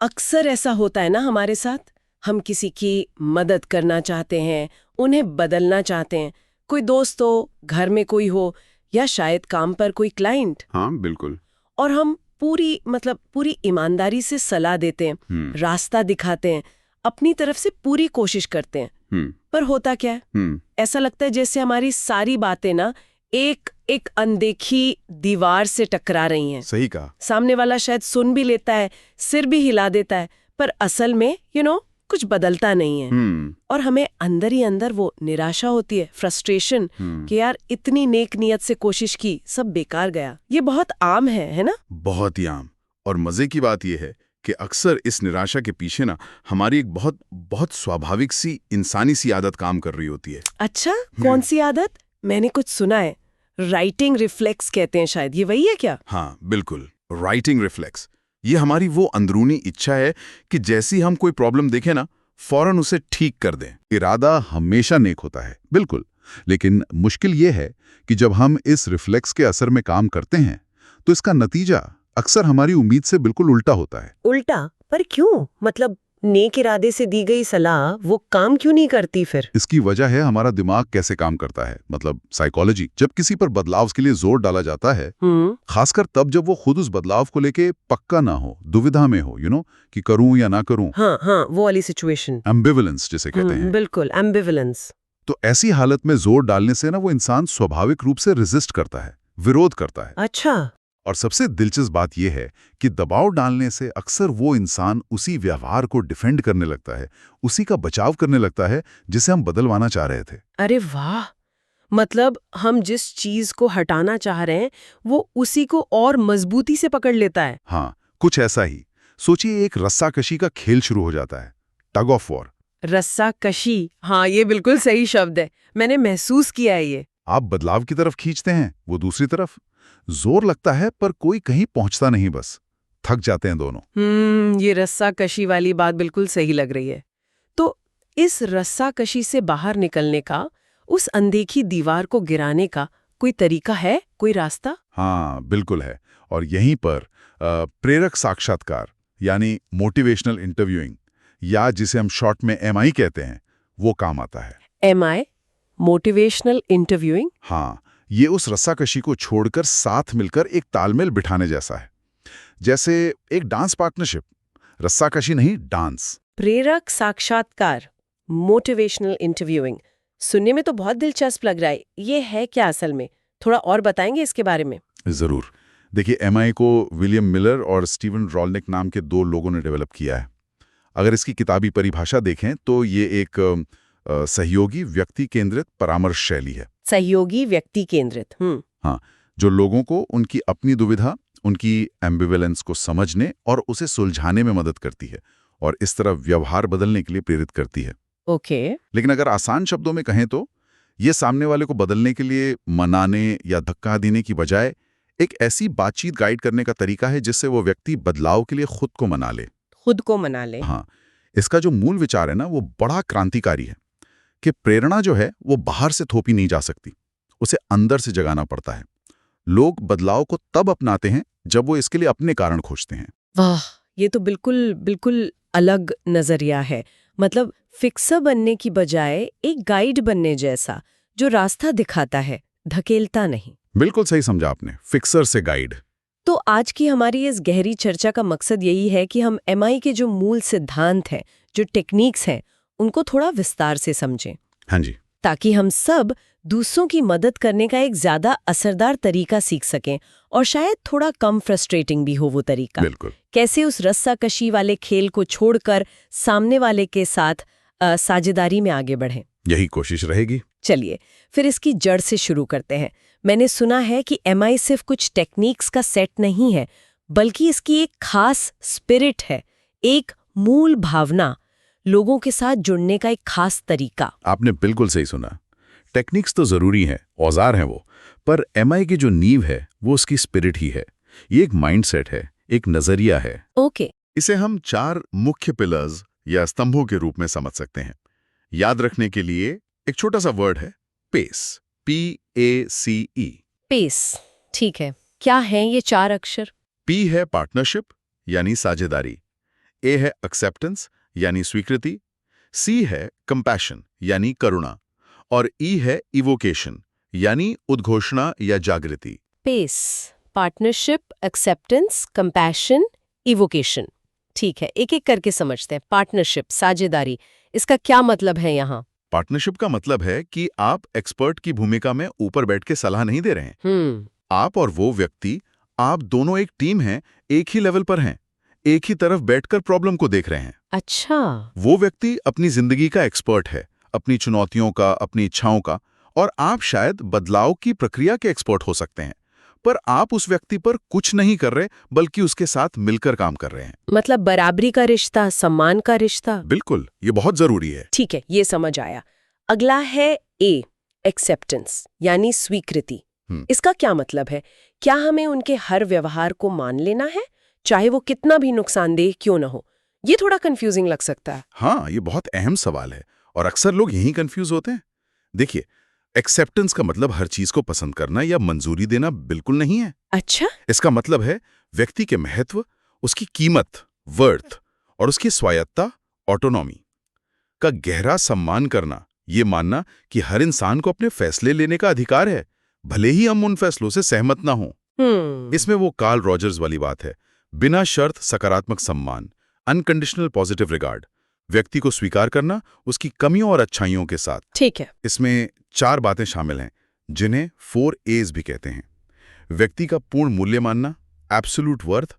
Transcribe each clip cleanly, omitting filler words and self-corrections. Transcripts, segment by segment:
अक्सर ऐसा होता है ना हमारे साथ। हम किसी की मदद करना चाहते हैं, उन्हें बदलना चाहते हैं। कोई दोस्त हो, घर में कोई हो, या शायद काम पर कोई क्लाइंट। हाँ, बिल्कुल। और हम पूरी ईमानदारी से सलाह देते हैं, हम्म। रास्ता दिखाते हैं, अपनी तरफ से पूरी कोशिश करते हैं। हम्म। पर होता क्या है? हम्म। ऐसा लगता है जैसे हमारी सारी बातें ना एक एक अनदेखी दीवार से टकरा रही हैं। सही कहा। सामने वाला शायद सुन भी लेता है, सिर भी हिला देता है, पर असल में कुछ बदलता नहीं है। हम्म। और हमें अंदर ही अंदर वो निराशा होती है, फ्रस्ट्रेशन, हम्म। कि यार इतनी नेक नियत से कोशिश की, सब बेकार गया। ये बहुत आम है ना? बहुत ही आम। और मजे की बात यह है कि अक्सर इस निराशा के पीछे ना हमारी एक बहुत बहुत स्वाभाविक सी इंसानी सी आदत काम कर रही होती है। अच्छा, कौन सी आदत? मैंने कुछ सुना है, राइटिंग रिफ्लेक्स कहते हैं शायद, ये वही है क्या? हाँ, बिल्कुल। राइटिंग रिफ्लेक्स, ये हमारी वो अंदरूनी इच्छा है कि जैसी हम कोई प्रॉब्लम देखें ना, फौरन उसे ठीक कर दें। इरादा हमेशा नेक होता है, बिल्कुल। लेकिन मुश्किल ये है कि जब हम इस रिफ्लेक्स के असर में काम करते हैं तो इसका नतीजा अक्सर हमारी उम्मीद से बिल्कुल उल्टा होता है। उल्टा? पर क्यों? मतलब नेक इरादे से दी गई सलाह वो काम क्यों नहीं करती फिर? इसकी वजह है हमारा दिमाग कैसे काम करता है, मतलब साइकोलॉजी। जब किसी पर बदलाव के लिए जोर डाला जाता है, खासकर तब जब वो खुद उस बदलाव को लेके पक्का ना हो, दुविधा में हो, कि करूं या ना करूं। हाँ हाँ, वो वाली सिचुएशन, एम्बिवलेंस जिसे कहते हैं। बिल्कुल, एम्बिवलेंस। तो ऐसी हालत में जोर डालने से ना वो इंसान स्वाभाविक रूप से रेजिस्ट करता है, विरोध करता है। अच्छा। और सबसे दिलचस्प बात यह है कि दबाव डालने से अक्सर वो इंसान उसी व्यवहार को डिफेंड करने लगता है, उसी का बचाव करने लगता है जिसे हम बदलवाना चाह रहे थे। अरे वाह! मतलब हम जिस चीज को हटाना चाह रहे हैं वो उसी को और मजबूती से पकड़ लेता है। हाँ, कुछ ऐसा ही। सोचिए, एक रस्साकशी का खेल शुरू हो जाता है, टग ऑफ वॉर। रस्सा कशी, हाँ ये बिल्कुल सही शब्द है, मैंने महसूस किया है ये। आप बदलाव की तरफ खींचते हैं, वो दूसरी तरफ। जोर लगता है पर कोई कहीं पहुंचता नहीं, बस थक जाते हैं दोनों। ये रस्सा कशी वाली बात बिल्कुल सही लग रही है। तो इस रस्सा कशी से बाहर निकलने का, उस अनदेखी दीवार को गिराने का कोई तरीका है, कोई रास्ता? हाँ, बिल्कुल है। और यहीं पर प्रेरक साक्षात्कार, यानी मोटिवेशनल इंटरव्यूइंग, या जिसे हम शॉर्ट में एमआई कहते हैं, वो काम आता है। MI, motivational interviewing? हाँ, ये उस रस्साकशी को छोड़कर साथ मिलकर एक तालमेल बिठाने जैसा है। जैसे एक डांस पार्टनरशिप, रस्साकशी नहीं, डांस। प्रेरक साक्षात्कार, मोटिवेशनल इंटरव्यूइंग, सुनने में तो बहुत दिलचस्प लग रहा है। ये है क्या असल में? थोड़ा और बताएंगे इसके बारे में? जरूर। देखिए, एमआई को विलियम मिलर और स्टीवन रॉलनिक नाम के दो लोगों ने डेवलप किया है। अगर इसकी किताबी परिभाषा देखें तो ये एक सहयोगी व्यक्ति केंद्रित परामर्श शैली है। सहयोगी व्यक्ति केंद्रित। हाँ, जो लोगों को उनकी अपनी दुविधा, उनकी एम्बिवेलेंस को समझने और उसे सुलझाने में मदद करती है, और इस तरह व्यवहार बदलने के लिए प्रेरित करती है। ओके। लेकिन अगर आसान शब्दों में कहें तो ये सामने वाले को बदलने के लिए मनाने या धक्का देने की बजाय एक ऐसी बातचीत गाइड करने का तरीका है जिससे वो व्यक्ति बदलाव के लिए खुद को मना ले। खुद को मना ले। हाँ, इसका जो मूल विचार है ना, वो बड़ा क्रांतिकारी है कि प्रेरणा जो है वो बाहर से थोपी नहीं जा सकती, उसे अंदर से जगाना पड़ता है। लोग बदलाव को तब अपनाते हैं जब वो इसके लिए अपने कारण खोजते हैं। वाह, ये तो बिल्कुल बिल्कुल अलग नजरिया है। मतलब फिक्सर बनने की बजाय एक गाइड बनने जैसा, जो रास्ता दिखाता है, धकेलता नहीं। बिल्कुल सही समझा आपने, फिक्सर से गाइड। तो आज की हमारी इस गहरी चर्चा का मकसद यही है कि हम एमआई के जो मूल सिद्धांत हैं, जो टेक्निक्स हैं, उनको थोड़ा विस्तार से समझें। हाँ जी। ताकि हम सब दूसरों की मदद करने का एक ज्यादा असरदार तरीका सीख सकें, और शायद थोड़ा कम फ्रस्ट्रेटिंग भी हो वो तरीका। बिल्कुल। कैसे उस रस्साकशी वाले खेल को छोड़कर सामने वाले के साथ साझेदारी में आगे बढ़ें। यही कोशिश रहेगी। चलिए फिर इसकी जड़ से शुरू करते हैं। मैंने सुना है कि एमआई सिर्फ कुछ टेक्निक्स का सेट नहीं है, बल्कि इसकी एक खास स्पिरिट है, एक मूल भावना, लोगों के साथ जुड़ने का एक खास तरीका। आपने बिल्कुल सही सुना। टेक्निक्स तो जरूरी है, औजार हैं वो, पर एमआई की जो नींव है वो उसकी स्पिरिट ही है। ये एक माइंडसेट है, एक नजरिया है। ओके। इसे हम 4 मुख्य पिलर्स या स्तंभों के रूप में समझ सकते हैं। याद रखने के लिए एक छोटा सा वर्ड है, पेस, PACE। पेस, ठीक है। क्या हैं ये 4 अक्षर? P है पार्टनरशिप, यानी साझेदारी। ए है एक्सेप्टेंस यानी स्वीकृति, सी है कंपैशन यानी करुणा, और ई है इवोकेशन यानी उद्घोषणा या जागृति। Pace, partnership, acceptance, compassion, evocation. ठीक है, एक एक करके समझते हैं। पार्टनरशिप, साझेदारी, इसका क्या मतलब है यहाँ? पार्टनरशिप का मतलब है कि आप एक्सपर्ट की भूमिका में ऊपर बैठ के सलाह नहीं दे रहे हैं। आप और वो व्यक्ति, आप दोनों एक टीम हैं, एक ही लेवल पर हैं, एक ही तरफ बैठकर प्रॉब्लम को देख रहे हैं। अच्छा। वो व्यक्ति अपनी जिंदगी का एक्सपर्ट है, अपनी चुनौतियों का, अपनी इच्छाओं का, और आप शायद बदलाव की प्रक्रिया के एक्सपर्ट हो सकते हैं, पर आप उस व्यक्ति पर कुछ नहीं कर रहे, बल्कि उसके साथ मिलकर काम कर रहे हैं। मतलब बराबरी का रिश्ता, सम्मान का रिश्ता। बिल्कुल, ये बहुत जरूरी है। ठीक है, ये समझ आया। अगला है ए, एक्सेप्टेंस यानी स्वीकृति। इसका क्या मतलब है? क्या हमें उनके हर व्यवहार को मान लेना है, चाहे वो कितना भी नुकसानदेह क्यों न हो? ये थोड़ा कंफ्यूजिंग लग सकता है। हाँ, ये बहुत अहम सवाल है और अक्सर लोग यही कंफ्यूज होते हैं। देखिए, एक्सेप्टेंस का मतलब हर चीज को पसंद करना या मंजूरी देना बिल्कुल नहीं है। अच्छा। इसका मतलब है व्यक्ति के महत्व, उसकी कीमत, वर्थ, और उसकी स्वायत्ता, ऑटोनॉमी का गहरा सम्मान करना, ये मानना कि हर इंसान को अपने फैसले लेने का अधिकार है, भले ही हम उन फैसलों से सहमत ना हों। इसमें वो कार्ल रॉजर्स वाली बात है, बिना शर्त सकारात्मक सम्मान, अनकंडीशनल पॉजिटिव रिगार्ड, व्यक्ति को स्वीकार करना उसकी कमियों और अच्छाइयों के साथ। ठीक है। इसमें 4 बातें शामिल हैं, जिन्हें 4 A's भी कहते हैं। व्यक्ति का पूर्ण मूल्य मानना, एब्सोल्यूट वर्थ,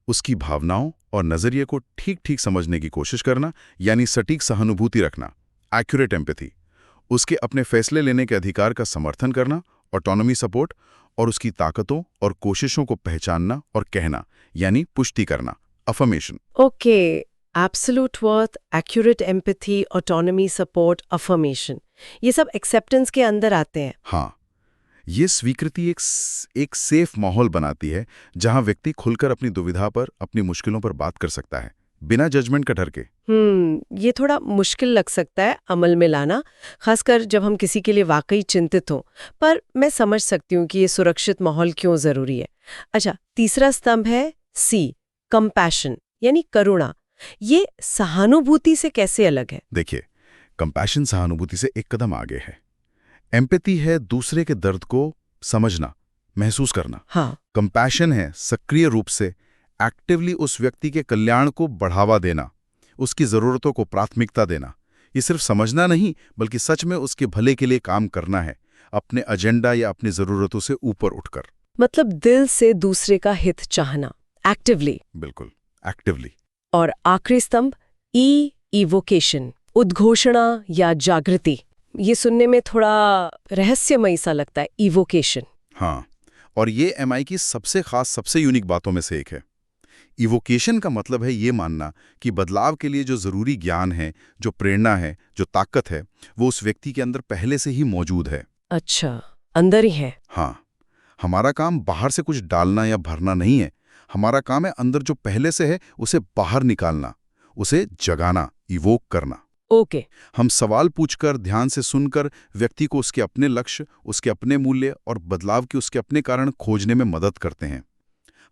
उसकी भावनाओं और नजरिए को ठीक ठीक समझने की कोशिश करना, यानी सटीक सहानुभूति रखना, एक्यूरेट एम्पैथी, उसके अपने फैसले लेने के अधिकार का समर्थन करना, ऑटोनॉमी सपोर्ट, और उसकी ताकतों और कोशिशों को पहचानना और कहना, यानी पुष्टि करना, affirmation. Okay, absolute worth, accurate empathy, autonomy support, affirmation, ये सब एक्सेप्टेंस के अंदर आते हैं। हाँ, ये स्वीकृति एक सेफ माहौल बनाती है जहां व्यक्ति खुलकर अपनी दुविधा पर, अपनी मुश्किलों पर बात कर सकता है, बिना जजमेंट का डर के। ये थोड़ा मुश्किल लग सकता है अमल में लाना, खासकर जब हम किसी के लिए वाकई चिंतित हों, पर मैं समझ सकती हूँ कि ये सुरक्षित माहौल क्यों जरूरी है। अच्छा, तीसरा स्तंभ है सी, कंपैशन यानी करुणा। ये सहानुभूति से कैसे अलग है? देखिए, कंपैशन सहानुभूति से एक कदम आगे है। एम्पैथी है दूसरे के दर्द को समझना, महसूस करना। हाँ। कंपैशन है सक्रिय रूप से, एक्टिवली उस व्यक्ति के कल्याण को बढ़ावा देना, उसकी जरूरतों को प्राथमिकता देना। ये सिर्फ समझना नहीं, बल्कि सच में उसके भले के लिए काम करना है, अपने एजेंडा या अपनी जरूरतों से ऊपर उठकर। मतलब दिल से दूसरे का हित चाहना, एक्टिवली। बिल्कुल, एक्टिवली। और आखिरी स्तंभ ई, इवोकेशन, उद्घोषणा या जागृति। ये सुनने में थोड़ा रहस्यमयी सा लगता है, इवोकेशन। हाँ, और ये MI की सबसे खास, सबसे यूनिक बातों में से एक है। इवोकेशन का मतलब है ये मानना कि बदलाव के लिए जो जरूरी ज्ञान है, जो प्रेरणा है, जो ताकत है, वो उस व्यक्ति के अंदर पहले से ही मौजूद है। अच्छा, अंदर ही है। हाँ, हमारा काम बाहर से कुछ डालना या भरना नहीं है। हमारा काम है अंदर जो पहले से है उसे बाहर निकालना, उसे जगाना, इवोक करना। ओके। हम सवाल पूछकर, ध्यान से सुनकर व्यक्ति को उसके अपने लक्ष्य, उसके अपने मूल्य और बदलाव के उसके अपने कारण खोजने में मदद करते हैं।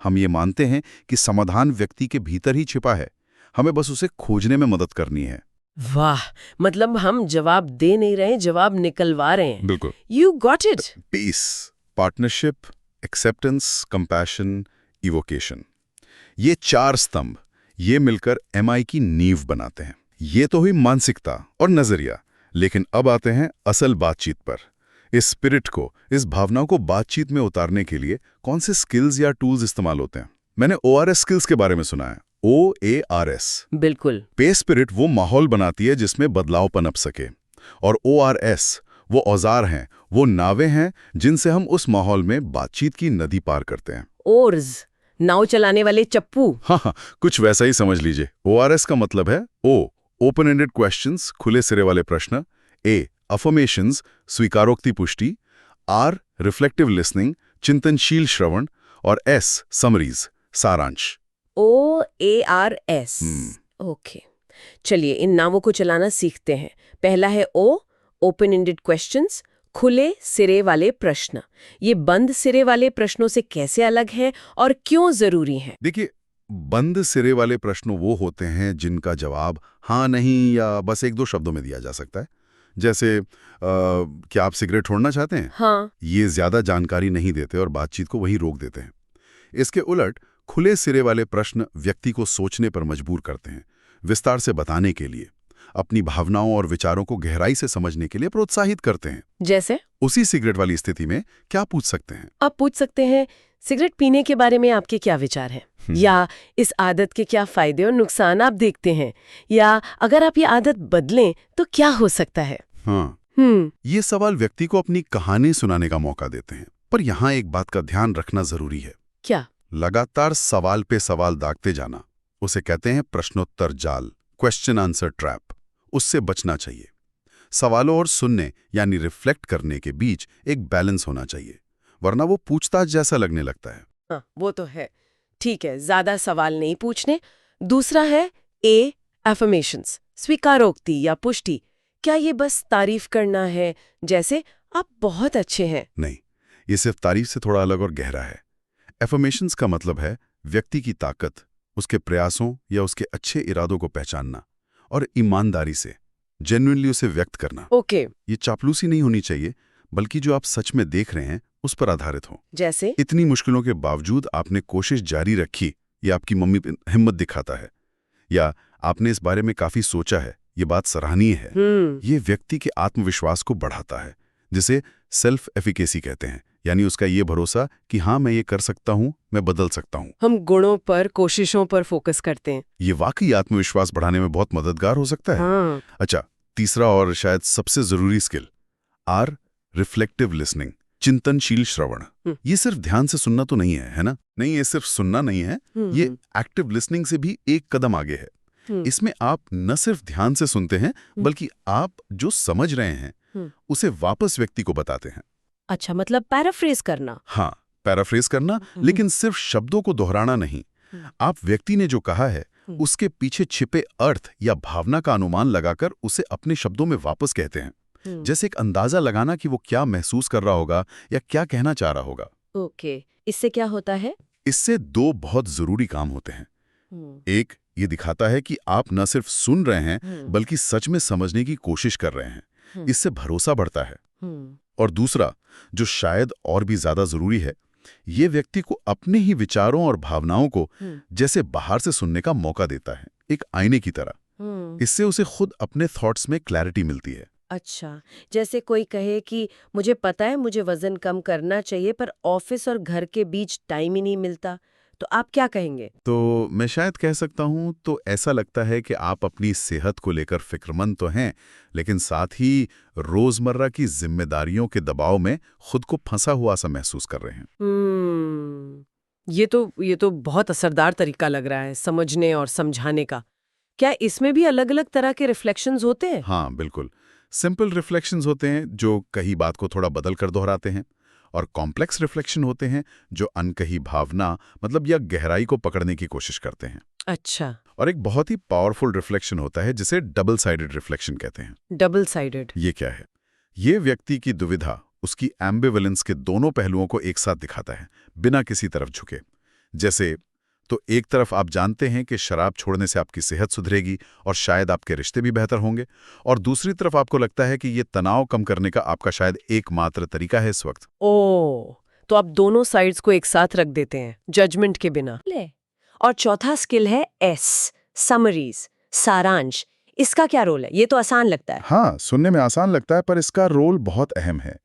हम ये मानते हैं कि समाधान व्यक्ति के भीतर ही छिपा है, हमें बस उसे खोजने में मदद करनी है। वाह, मतलब हम जवाब दे नहीं रहे, जवाब निकलवा रहे हैं। बिल्कुल। You got it. Peace, partnership, acceptance, compassion, evocation, ये 4 स्तंभ, ये मिलकर MI की नींव बनाते हैं। ये तो हुई मानसिकता और नजरिया, लेकिन अब आते हैं असल बातचीत पर। इस स्पिरिट को, इस भावनाओं को बातचीत में उतारने के लिए कौन से स्किल्स या टूल्स इस्तेमाल होते हैं? मैंने ORS स्किल्स के बारे में सुना है। OARS। बिल्कुल। पे स्पिरिट वो माहौल बनाती है जिसमें बदलाव पनप सके, और ORS वो औजार हैं, वो नावें हैं जिनसे हम उस माहौल में बातचीत की नदी पार करते हैं। ओर्स, नाव चलाने वाले चप्पू। हाँ, कुछ वैसा ही समझ लीजिए। ORS का मतलब है O, ओपन एंडेड क्वेश्चंस, खुले सिरे वाले प्रश्न, A, अफर्मेशंस, स्वीकारोक्ति पुष्टि, R, रिफ्लेक्टिव लिसनिंग, चिंतनशील श्रवण, और S, समरीज, सारांश। OARS। ओके, चलिए इन नामों को चलाना सीखते हैं। पहला है O, ओपन एंडेड क्वेश्चंस, खुले सिरे वाले प्रश्न। ये बंद सिरे वाले प्रश्नों से कैसे अलग है और क्यों जरूरी है? देखिए, बंद सिरे वाले प्रश्न वो होते हैं जिनका जवाब हाँ नहीं या बस एक दो शब्दों में दिया जा सकता है। जैसे क्या आप सिगरेट छोड़ना चाहते हैं? हाँ। ये ज्यादा जानकारी नहीं देते और बातचीत को वहीं रोक देते हैं। इसके उलट खुले सिरे वाले प्रश्न व्यक्ति को सोचने पर मजबूर करते हैं, विस्तार से बताने के लिए, अपनी भावनाओं और विचारों को गहराई से समझने के लिए प्रोत्साहित करते हैं। जैसे उसी सिगरेट वाली स्थिति में क्या पूछ सकते हैं? आप पूछ सकते हैं, सिगरेट पीने के बारे में आपके क्या विचार हैं? या इस आदत के क्या फायदे और नुकसान आप देखते हैं? या अगर आप ये आदत बदलें तो क्या हो सकता है? हाँ, ये सवाल व्यक्ति को अपनी कहानी सुनाने का मौका देते हैं। पर यहाँ एक बात का ध्यान रखना जरूरी है। क्या? लगातार सवाल पे सवाल दागते जाना, उसे कहते हैं प्रश्नोत्तर जाल, क्वेश्चन आंसर ट्रैप। उससे बचना चाहिए। सवालों और सुनने यानी रिफ्लेक्ट करने के बीच एक बैलेंस होना चाहिए, वरना वो पूछताछ जैसा लगने लगता है। हाँ, वो तो है। ठीक है, ज्यादा सवाल नहीं पूछने। दूसरा है ए, एफर्मेशंस, स्वीकारोक्ति या पुष्टि। क्या ये बस तारीफ करना है, जैसे आप बहुत अच्छे हैं? नहीं, ये सिर्फ तारीफ से थोड़ा अलग और गहरा है। एफर्मेशंस का मतलब है व्यक्ति की ताकत, उसके प्रयासों या उसके अच्छे इरादों को पहचानना और ईमानदारी से, जेन्युइनली उसे व्यक्त करना। ओके। ये चापलूसी नहीं होनी चाहिए, बल्कि जो आप सच में देख रहे हैं उस पर आधारित हो। जैसे इतनी मुश्किलों के बावजूद आपने कोशिश जारी रखी, ये आपकी मम्मी पे हिम्मत दिखाता है। या आपने इस बारे में काफी सोचा है, ये बात सराहनीय है। ये व्यक्ति के आत्मविश्वास को बढ़ाता है, जिसे सेल्फ एफिकेसी कहते हैं, यानी उसका ये भरोसा कि हाँ मैं ये कर सकता हूँ, मैं बदल सकता हूँ। हम गुणों पर, कोशिशों पर फोकस करते हैं। ये वाकई आत्मविश्वास बढ़ाने में बहुत मददगार हो सकता है। हाँ। अच्छा, तीसरा और शायद सबसे जरूरी स्किल, आर, रिफ्लेक्टिव लिसनिंग, चिंतनशील श्रवण। ये सिर्फ ध्यान से सुनना तो नहीं है ना? नहीं, ये सिर्फ सुनना नहीं है, ये एक्टिव लिसनिंग से भी एक कदम आगे है। इसमें आप न सिर्फ ध्यान से सुनते हैं, बल्कि आप जो समझ रहे हैं उसे वापस व्यक्ति को बताते हैं। अच्छा, मतलब पैराफ्रेज करना। हाँ, पैराफ्रेज करना, लेकिन सिर्फ शब्दों को दोहराना नहीं। आप व्यक्ति ने जो कहा है उसके पीछे छिपे अर्थ या भावना का अनुमान लगाकर उसे अपने शब्दों में वापस कहते हैं। जैसे एक अंदाजा लगाना कि वो क्या महसूस कर रहा होगा या क्या कहना चाह रहा होगा। ओके, इससे क्या होता है? इससे दो बहुत जरूरी काम होते हैं। एक, ये दिखाता है कि आप न सिर्फ सुन रहे हैं, बल्कि सच में समझने की कोशिश कर रहे हैं। इससे भरोसा बढ़ता है। और दूसरा, जो शायद और भी ज्यादा जरूरी है, ये व्यक्ति को अपने ही विचारों और भावनाओं को जैसे बाहर से सुनने का मौका देता है, एक आईने की तरह। इससे उसे खुद अपने थॉट्स में क्लैरिटी मिलती है। अच्छा, जैसे कोई कहे कि मुझे पता है मुझे वजन कम करना चाहिए, पर ऑफिस और घर के बीच टाइम ही नहीं मिलता, तो आप क्या कहेंगे? तो मैं शायद कह सकता हूं, तो ऐसा लगता है कि आप अपनी सेहत को लेकर फिक्रमंद तो हैं, लेकिन साथ ही रोजमर्रा की जिम्मेदारियों के दबाव में खुद को फंसा हुआ सा महसूस कर रहे हैं। ये तो बहुत असरदार तरीका लग रहा है समझने और समझाने का। क्या इसमें भी अलग अलग तरह के रिफ्लेक्शंस होते हैं? हाँ, बिल्कुल। सिंपल रिफ्लेक्शंस होते हैं जो कही बात को थोड़ा बदल कर दोहराते हैं, और कॉम्प्लेक्स रिफ्लेक्शन होते हैं जो अनकही भावना मतलब या गहराई को पकड़ने की कोशिश करते हैं। अच्छा। और एक बहुत ही पावरफुल रिफ्लेक्शन होता है जिसे डबल साइडेड रिफ्लेक्शन कहते हैं। डबल साइडेड ये क्या है? ये व्यक्ति की दुविधा, उसकी एम्बिवेलेंस के दोनों पहलुओं को एक साथ दिखाता है, बिना किसी तरफ झुके। जैसे, तो एक तरफ आप जानते हैं कि शराब छोड़ने से आपकी सेहत सुधरेगी और शायद आपके रिश्ते भी बेहतर होंगे, और दूसरी तरफ आपको लगता है कि ये तनाव कम करने का आपका शायद एकमात्र तरीका है इस वक्त। ओह, तो आप दोनों साइड्स को एक साथ रख देते हैं, जजमेंट के बिना। और चौथा स्किल है एस, समरीज, सारांश। इसका क्या रोल है? ये तो आसान लगता है। हाँ, सुनने में आसान लगता है, पर इसका रोल बहुत अहम है।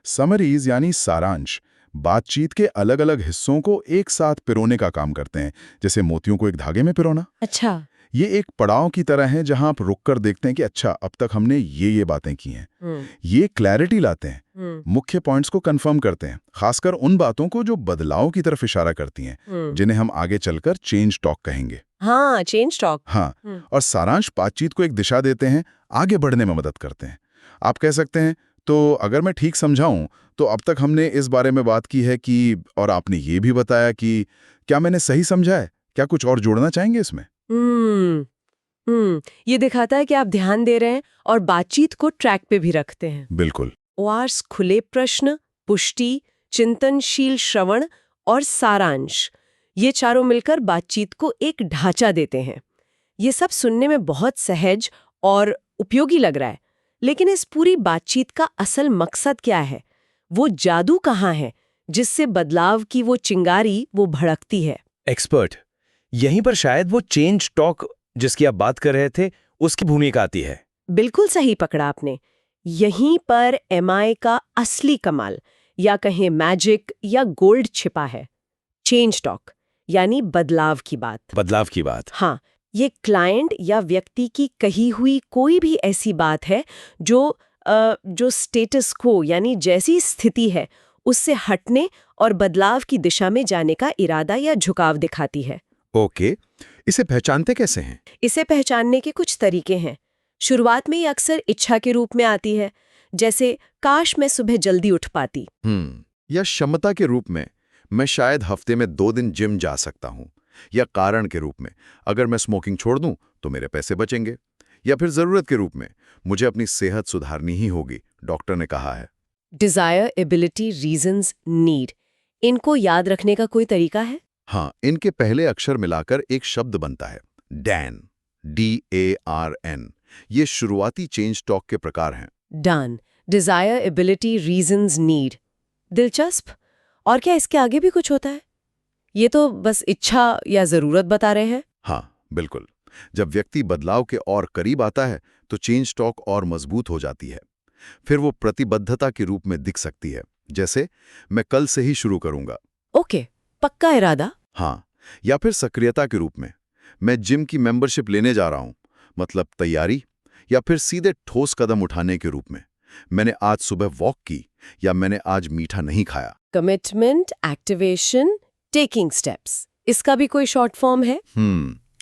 समरीज यानी सारांश बातचीत के अलग अलग हिस्सों को एक साथ पिरोने का काम करते हैं, जैसे मोतियों को एक धागे में पिरोना। अच्छा। ये एक पड़ाव की तरह है जहां आप रुककर देखते हैं कि अच्छा, अब तक हमने ये बातें की हैं। ये क्लैरिटी लाते हैं, मुख्य पॉइंट्स को कंफर्म करते हैं, खासकर उन बातों को जो बदलाव की तरफ इशारा करती हैं, जिन्हें हम आगे चलकर चेंज टॉक कहेंगे। हाँ, चेंज टॉक। हाँ, और सारांश बातचीत को एक दिशा देते हैं, आगे बढ़ने में मदद करते हैं। आप कह सकते हैं, तो अगर मैं ठीक समझाऊं तो अब तक हमने इस बारे में बात की है कि, और आपने ये भी बताया कि, क्या मैंने सही समझा है? क्या कुछ और जोड़ना चाहेंगे इसमें? ये दिखाता है कि आप ध्यान दे रहे हैं और बातचीत को ट्रैक पे भी रखते हैं। बिल्कुल। ओआरस, खुले प्रश्न, पुष्टि, चिंतनशील श्रवण और सारांश, ये चारों मिलकर बातचीत को एक ढांचा देते हैं। ये सब सुनने में बहुत सहज और उपयोगी लग रहा है, लेकिन इस पूरी बातचीत का असल मकसद क्या है? वो जादू कहाँ है जिससे बदलाव की वो चिंगारी वो भड़कती है? एक्सपर्ट, यहीं पर शायद वो चेंज टॉक जिसकी आप बात कर रहे थे उसकी भूमिका आती है। बिल्कुल सही पकड़ा आपने। यहीं पर एमआई का असली कमाल या कहें मैजिक या गोल्ड छिपा है। चेंज टॉक यानी बदलाव की बात। बदलाव की बात। हाँ, ये क्लाइंट या व्यक्ति की कही हुई कोई भी ऐसी बात है जो स्टेटस क्वो यानी जैसी स्थिति है उससे हटने और बदलाव की दिशा में जाने का इरादा या झुकाव दिखाती है। ओके, इसे पहचानते कैसे हैं? इसे पहचानने के कुछ तरीके हैं। शुरुआत में ये अक्सर इच्छा के रूप में आती है, जैसे काश मैं सुबह जल्दी उठ पाती। या क्षमता के रूप में, मैं शायद हफ्ते में 2 दिन जिम जा सकता हूँ। या कारण के रूप में, अगर मैं स्मोकिंग छोड़ दूं तो मेरे पैसे बचेंगे। या फिर जरूरत के रूप में, मुझे अपनी सेहत सुधारनी ही होगी, डॉक्टर ने कहा है। डिजायर, एबिलिटी, रीजंस, नीड, इनको याद रखने का कोई तरीका है? हाँ, इनके पहले अक्षर मिलाकर एक शब्द बनता है, डैन, DARN। ये शुरुआती चेंज टॉक के प्रकार हैं। Done, desire, ability, reasons, need. दिलचस्प। और क्या इसके आगे भी कुछ होता है? ये तो बस इच्छा या जरूरत बता रहे हैं। हाँ, बिल्कुल। जब व्यक्ति बदलाव के और करीब आता है तो चेंज टॉक और मजबूत हो जाती है। फिर वो प्रतिबद्धता के रूप में दिख सकती है, जैसे मैं कल से ही शुरू करूंगा। ओके, पक्का इरादा। हाँ, या फिर सक्रियता के रूप में, मैं जिम की मेंबरशिप लेने जा रहा हूं, मतलब तैयारी। या फिर सीधे ठोस कदम उठाने के रूप में, मैंने आज सुबह वॉक की या मैंने आज मीठा नहीं खाया। कमिटमेंट, एक्टिवेशन, टेकिंग स्टेप्स, इसका भी कोई शॉर्ट फॉर्म है?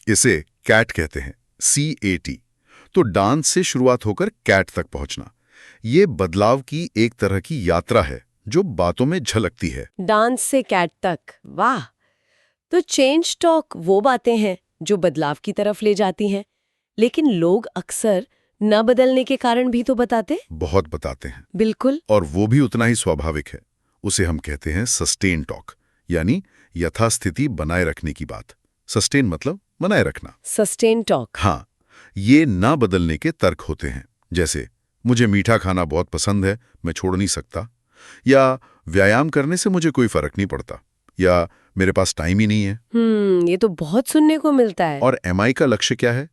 इसे कैट कहते हैं, CAT। तो डांस से शुरुआत होकर कैट तक पहुंचना, ये बदलाव की एक तरह की यात्रा है जो बातों में झलकती है। डांस से कैट तक, वाह। तो चेंज टॉक वो बातें हैं जो बदलाव की तरफ ले जाती हैं, लेकिन लोग अक्सर न बदलने के कारण भी तो बताते। बहुत बताते हैं। बिल्कुल। और वो भी उतना ही स्वाभाविक है। उसे हम कहते हैं सस्टेन टॉक, यानी यथास्थिति बनाए रखने की बात। सस्टेन मतलब बनाए रखना। Sustain talk. हाँ, ये ना बदलने के तर्क होते हैं, जैसे मुझे मीठा खाना बहुत पसंद है, मैं छोड़ नहीं सकता। या व्यायाम करने से मुझे कोई फर्क नहीं पड़ता। या मेरे पास टाइम ही नहीं है। ये तो बहुत सुनने को मिलता है। और MI का लक्ष्य क्या है?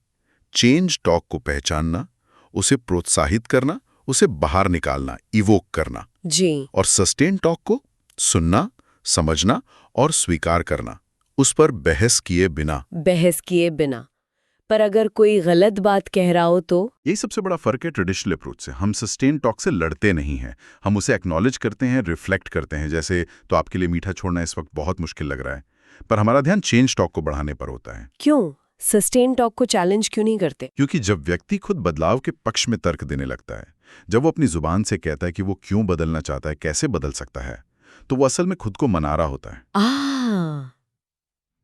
चेंज टॉक को पहचानना, उसे प्रोत्साहित करना, उसे बाहर निकालना, इवोक करना। जी। और सस्टेन टॉक को सुनना, समझना और स्वीकार करना, उस पर बहस किए बिना। पर अगर कोई गलत बात कह रहा हो तो? यही सबसे बड़ा फर्क है ट्रेडिशनल अप्रोच से। हम सस्टेन टॉक से लड़ते नहीं हैं, हम उसे एक्नॉलेज करते हैं, रिफ्लेक्ट करते हैं। जैसे, तो आपके लिए मीठा छोड़ना इस वक्त बहुत मुश्किल लग रहा है, पर हमारा ध्यान चेंज टॉक को बढ़ाने पर होता है। क्यों? सस्टेन टॉक को चैलेंज क्यों नहीं करते? क्योंकि जब व्यक्ति खुद बदलाव के पक्ष में तर्क देने लगता है, जब वो अपनी जुबान से कहता है कि वो क्यों बदलना चाहता है, कैसे बदल सकता है, तो वो असल में खुद को मना रहा होता है।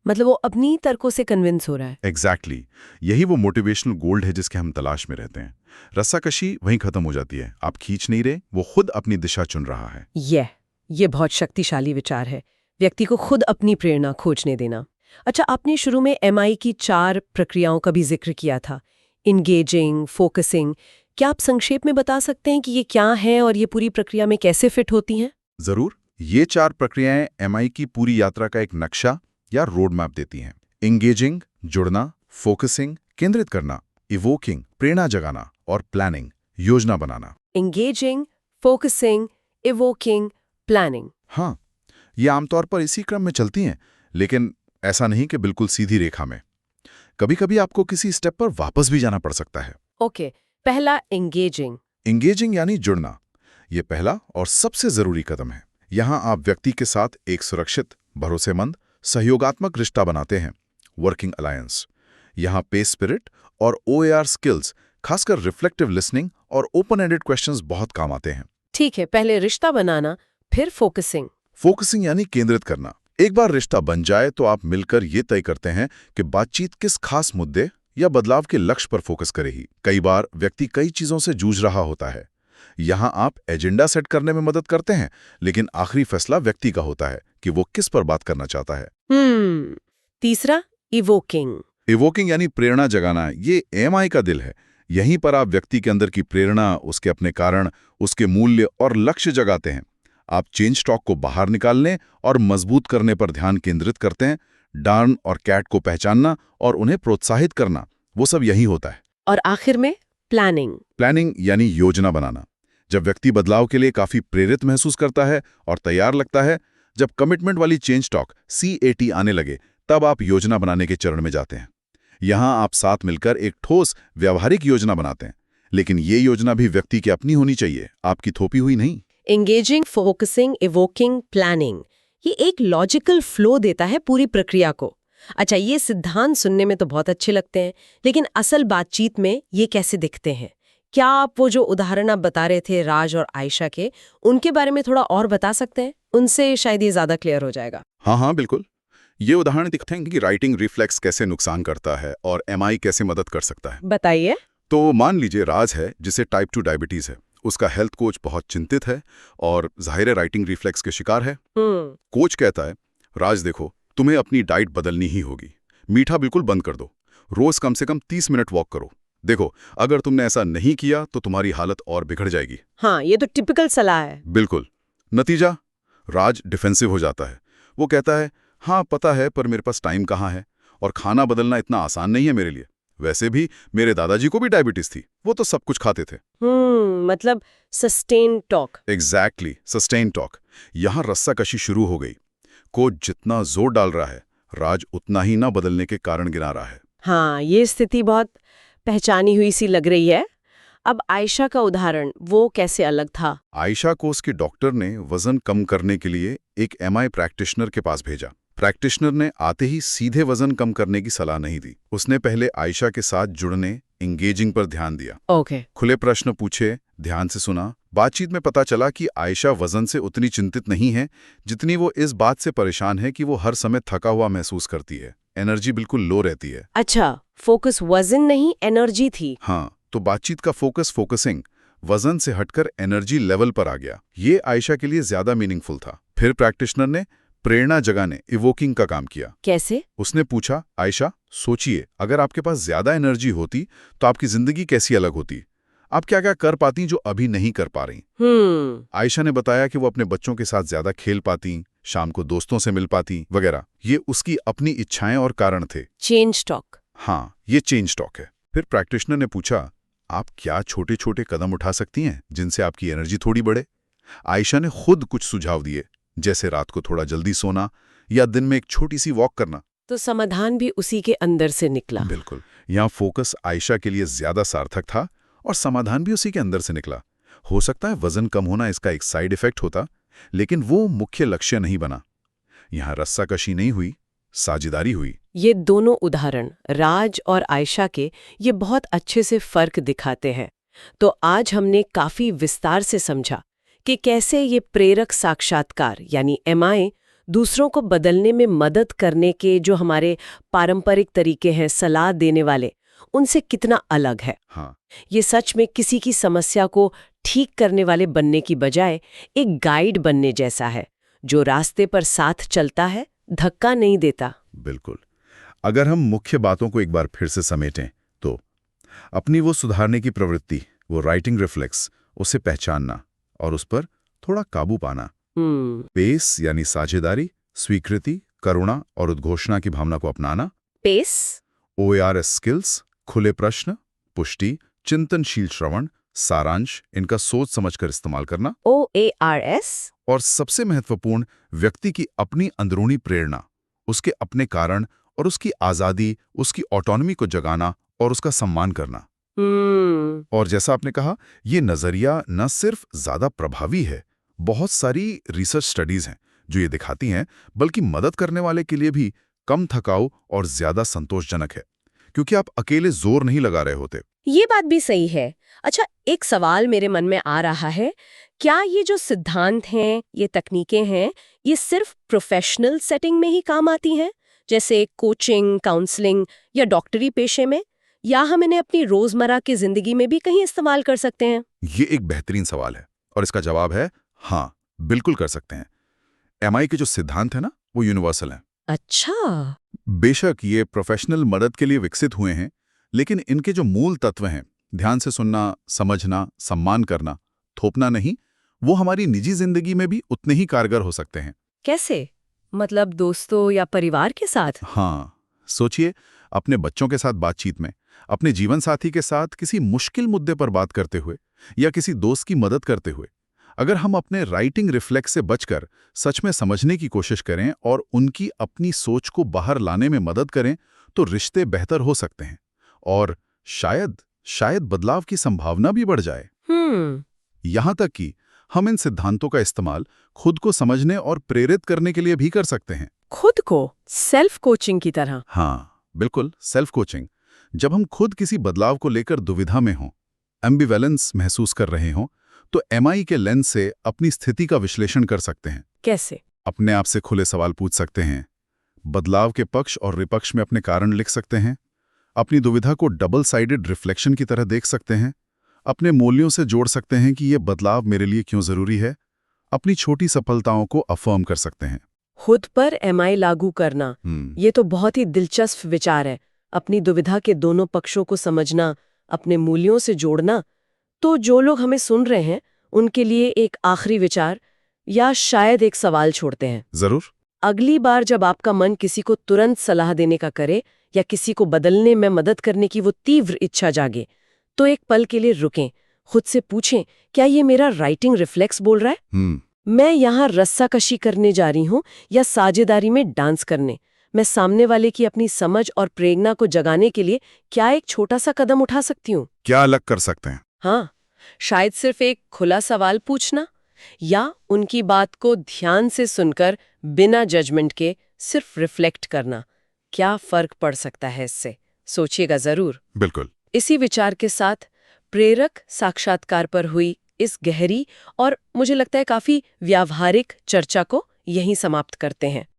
मतलब वो अपनी तर्कों से कन्विंस हो रहा है। एग्जैक्टली। यही वो मोटिवेशनल गोल्ड है जिसके हम तलाश में रहते हैं। रस्साकशी वहीं खत्म हो जाती है, आप खींच नहीं रहे, वो खुद अपनी दिशा चुन रहा है। ये बहुत शक्तिशाली विचार है, व्यक्ति को खुद अपनी प्रेरणा खोजने देना। अच्छा, आपने शुरू में MI की 4 प्रक्रियाओं का भी जिक्र किया था, इंगेजिंग, फोकसिंग। क्या आप संक्षेप में बता सकते हैं कि ये क्या है और ये पूरी प्रक्रिया में कैसे फिट होती हैं? जरूर। ये 4 प्रक्रियाएं MI की पूरी यात्रा का एक नक्शा या रोड मैप देती हैं। इंगेजिंग, जुड़ना, फोकसिंग, केंद्रित करना, इवोकिंग, प्रेरणा जगाना, और प्लानिंग, योजना बनाना। Engaging, focusing, evoking, planning. हाँ, ये आमतौर पर इसी क्रम में चलती हैं, लेकिन ऐसा नहीं कि बिल्कुल सीधी रेखा में। कभी कभी आपको किसी स्टेप पर वापस भी जाना पड़ सकता है। ओके, पहला इंगेजिंग। इंगेजिंग यानी जुड़ना, ये पहला और सबसे जरूरी कदम है। यहाँ आप व्यक्ति के साथ एक सुरक्षित, भरोसेमंद, सहयोगात्मक रिश्ता बनाते हैं, वर्किंग अलायंस। यहाँ पे स्पिरिट और OAR स्किल्स, खासकर रिफ्लेक्टिव लिसनिंग और ओपन एंडेड क्वेश्चंस बहुत काम आते हैं। ठीक है, पहले रिश्ता बनाना, फिर फोकसिंग। फोकसिंग यानी केंद्रित करना। एक बार रिश्ता बन जाए तो आप मिलकर ये तय करते हैं कि बातचीत किस खास मुद्दे या बदलाव के लक्ष्य पर फोकस करेगी। कई बार व्यक्ति कई चीजों से जूझ रहा होता है। यहाँ आप एजेंडा सेट करने में मदद करते हैं, लेकिन आखिरी फैसला व्यक्ति का होता है कि वो किस पर बात करना चाहता है। तीसरा इवोकिंग। इवोकिंग यानी प्रेरणा जगाना, ये एमआई का दिल है। यहीं पर आप व्यक्ति के अंदर की प्रेरणा, उसके अपने कारण, उसके मूल्य और लक्ष्य जगाते हैं। आप चेंज टॉक को बाहर निकालने और मजबूत करने पर ध्यान केंद्रित करते हैं। डार्न और कैट को पहचानना और उन्हें प्रोत्साहित करना, वो सब यही होता है। और आखिर में प्लानिंग। प्लानिंग यानी योजना बनाना। जब व्यक्ति बदलाव के लिए काफी प्रेरित महसूस करता है और तैयार लगता है, जब कमिटमेंट वाली चेंज टॉक CAT आने लगे, तब आप योजना बनाने के चरण में जाते हैं। यहां आप साथ मिलकर एक ठोस व्यावहारिक योजना बनाते हैं, लेकिन ये योजना भी व्यक्ति की अपनी होनी चाहिए, आपकी थोपी हुई नहीं। एंगेजिंग, फोकसिंग, इवोकिंग, प्लानिंग, ये एक लॉजिकल फ्लो देता है पूरी प्रक्रिया को। अच्छा, ये सिद्धांत सुनने में तो बहुत अच्छे लगते हैं, लेकिन असल बातचीत में ये कैसे दिखते हैं? क्या आप वो जो उदाहरण आप बता रहे थे राज और आयशा के, उनके बारे में थोड़ा और बता सकते हैं? उनसे शायद ये ज्यादा क्लियर हो जाएगा। हाँ, बिल्कुल। ये उदाहरण दिखते हैं कि राइटिंग रिफ्लेक्स कैसे नुकसान करता है और एमआई कैसे मदद कर सकता है। बताइए। तो मान लीजिए राज है, जिसे टाइप 2 डायबिटीज है। उसका हेल्थ कोच बहुत चिंतित है और जाहिर है राइटिंग रिफ्लेक्स के शिकार है। कोच कहता है, राज देखो, तुम्हें अपनी डाइट बदलनी ही होगी। मीठा बिल्कुल बंद कर दो। रोज कम से कम 30 मिनट वॉक करो। देखो, अगर तुमने ऐसा नहीं किया तो तुम्हारी हालत और बिगड़ जाएगी। हाँ, ये तो टिपिकल सलाह है। बिल्कुल। नतीजा, राज डिफेंसिव हो जाता है। वो कहता है, हाँ पता है, पर मेरे पास टाइम कहाँ है, और खाना बदलना इतना आसान नहीं है मेरे लिए। वैसे भी मेरे दादाजी को भी डायबिटीज थी, वो तो सब कुछ खाते थे। मतलब sustain talk. Exactly, sustain talk. यहां रस्साकशी शुरू हो गई। कोच जितना जोर डाल रहा है, राज उतना ही ना बदलने के कारण गिना रहा है। हाँ, ये स्थिति बहुत पहचानी हुई सी लग रही है। अब आयशा का उदाहरण, वो कैसे अलग था? आयशा को उसके डॉक्टर ने वजन कम करने के लिए एक एमआई प्रैक्टिशनर के पास भेजा। प्रैक्टिशनर ने आते ही सीधे वजन कम करने की सलाह नहीं दी। उसने पहले आयशा के साथ जुड़ने, एंगेजिंग पर ध्यान दिया। ओके। खुले प्रश्न पूछे, ध्यान से सुना। बातचीत में पता चला कि आयशा वजन से उतनी चिंतित नहीं है जितनी वो इस बात से परेशान है कि वो हर समय थका हुआ महसूस करती है। एनर्जी बिल्कुल लो रहती है। अच्छा, फोकस वजन नहीं, एनर्जी थी। हाँ, तो बातचीत का फोकसिंग वजन से हटकर एनर्जी लेवल पर आ गया। ये आयशा के लिए ज्यादा मीनिंगफुल था। फिर प्रैक्टिशनर ने प्रेरणा जगाने, इवोकिंग का काम किया। कैसे? उसने पूछा, आयशा सोचिए, अगर आपके पास ज्यादा एनर्जी होती तो आपकी जिंदगी कैसी अलग होती? आप क्या क्या कर पाती जो अभी नहीं कर पा रही? आयशा ने बताया कि वो अपने बच्चों के साथ ज्यादा खेल पाती, शाम को दोस्तों से मिल पाती वगैरह। ये उसकी अपनी इच्छाएं और कारण थे। Change talk. हाँ, ये चेंज टॉक है। फिर प्रैक्टिशनर ने पूछा, आप क्या छोटे छोटे कदम उठा सकती हैं जिनसे आपकी एनर्जी थोड़ी बढ़े? आयशा ने खुद कुछ सुझाव दिए, जैसे रात को थोड़ा जल्दी सोना या दिन में एक छोटी सी वॉक करना। तो समाधान भी उसी के अंदर से निकला। बिल्कुल। यहाँ फोकस आयशा के लिए ज्यादा सार्थक था और समाधान भी उसी के अंदर से निकला। हो सकता है वजन कम होना इसका एक साइड इफेक्ट होता, लेकिन वो मुख्य लक्ष्य नहीं बना। यहाँ रस्साकशी नहीं हुई, साझेदारी हुई। ये दोनों उदाहरण, राज और आयशा के, ये बहुत अच्छे से फर्क दिखाते हैं। तो आज हमने काफी विस्तार से समझा कि कैसे ये प्रेरक साक्षात्कार यानी एमआई दूसरों को बदलने में मदद करने के जो हमारे पारंपरिक तरीके हैं सलाह देने वाले, उनसे कितना अलग है। हाँ। ये सच में किसी की समस्या को ठीक करने वाले बनने की बजाय एक गाइड बनने जैसा है, जो रास्ते पर साथ चलता है, धक्का नहीं देता। बिल्कुल। अगर हम मुख्य बातों को एक बार फिर से समेटें तो अपनी वो सुधारने की प्रवृत्ति, वो राइटिंग रिफ्लेक्स, उसे पहचानना और उस पर थोड़ा काबू पाना। पेस यानी साझेदारी, स्वीकृति, करुणा और उद्घोषणा की भावना को अपनाना। पेस, OARS स्किल्स, खुले प्रश्न, पुष्टि, चिंतनशील श्रवण, सारांश, इनका सोच समझकर इस्तेमाल करना। OARS। और सबसे महत्वपूर्ण, व्यक्ति की अपनी अंदरूनी प्रेरणा, उसके अपने कारण और उसकी आजादी, उसकी ऑटोनॉमी को जगाना और उसका सम्मान करना। और जैसा आपने कहा, ये नजरिया न सिर्फ ज्यादा प्रभावी है, बहुत सारी रिसर्च स्टडीज हैं जो ये दिखाती हैं, बल्कि मदद करने वाले के लिए भी कम थकाऊ और ज्यादा संतोषजनक है, क्योंकि आप अकेले जोर नहीं लगा रहे होते। ये बात भी सही है। अच्छा, एक सवाल मेरे मन में आ रहा है, क्या ये जो सिद्धांत हैं, ये तकनीकें हैं, ये सिर्फ प्रोफेशनल सेटिंग में ही काम आती हैं, जैसे कोचिंग, काउंसलिंग या डॉक्टरी पेशे में, या हम इन्हें अपनी रोजमर्रा की जिंदगी में भी कहीं इस्तेमाल कर सकते हैं? ये एक बेहतरीन सवाल है और इसका जवाब है हाँ, बिल्कुल कर सकते हैं। एमआई के जो सिद्धांत है ना, वो यूनिवर्सल हैं। अच्छा। बेशक ये प्रोफेशनल मदद के लिए विकसित हुए हैं, लेकिन इनके जो मूल तत्व हैं, ध्यान से सुनना, समझना, सम्मान करना, थोपना नहीं, वो हमारी निजी जिंदगी में भी उतने ही कारगर हो सकते हैं। कैसे? मतलब दोस्तों या परिवार के साथ? हाँ, सोचिए, अपने बच्चों के साथ बातचीत में, अपने जीवन साथी के साथ किसी मुश्किल मुद्दे पर बात करते हुए या किसी दोस्त की मदद करते हुए, अगर हम अपने राइटिंग रिफ्लेक्स से बचकर सच में समझने की कोशिश करें और उनकी अपनी सोच को बाहर लाने में मदद करें, तो रिश्ते बेहतर हो सकते हैं और शायद बदलाव की संभावना भी बढ़ जाए। यहां तक कि हम इन सिद्धांतों का इस्तेमाल खुद को समझने और प्रेरित करने के लिए भी कर सकते हैं। खुद को सेल्फ कोचिंग की तरह? हाँ, बिल्कुल, सेल्फ कोचिंग। जब हम खुद किसी बदलाव को लेकर दुविधा में हों, एम्बिवेलेंस महसूस कर रहे हों, तो एमआई के लेंस से अपनी स्थिति का विश्लेषण कर सकते हैं। कैसे? अपने आप से खुले सवाल पूछ सकते हैं, बदलाव के पक्ष और विपक्ष में अपने कारण लिख सकते हैं, अपनी दुविधा को डबल साइडेड रिफ्लेक्शन की तरह देख सकते हैं, अपने मूल्यों से जोड़ सकते हैं कि ये बदलाव मेरे लिए क्यों जरूरी है, अपनी छोटी सफलताओं को अफर्म कर सकते हैं। खुद पर एमआई लागू करना, ये तो बहुत ही दिलचस्प विचार है। अपनी दुविधा के दोनों पक्षों को समझना, अपने मूल्यों से जोड़ना। तो जो लोग हमें सुन रहे हैं, उनके लिए एक आखिरी विचार या शायद एक सवाल छोड़ते हैं। जरूर। अगली बार जब आपका मन किसी को तुरंत सलाह देने का करे या किसी को बदलने में मदद करने की वो तीव्र इच्छा जागे, तो एक पल के लिए रुकें, खुद से पूछें, क्या ये मेरा राइटिंग रिफ्लेक्स बोल रहा है? मैं यहाँ रस्साकशी करने जा रही हूँ या साझेदारी में डांस करने? मैं सामने वाले की अपनी समझ और प्रेरणा को जगाने के लिए क्या एक छोटा सा कदम उठा सकती हूँ? क्या अलग कर सकते हैं? हाँ, शायद सिर्फ एक खुला सवाल पूछना या उनकी बात को ध्यान से सुनकर बिना जजमेंट के सिर्फ रिफ्लेक्ट करना। क्या फर्क पड़ सकता है इससे? सोचिएगा जरूर। बिल्कुल। इसी विचार के साथ प्रेरक साक्षात्कार पर हुई इस गहरी और मुझे लगता है काफी व्यावहारिक चर्चा को यहीं समाप्त करते हैं।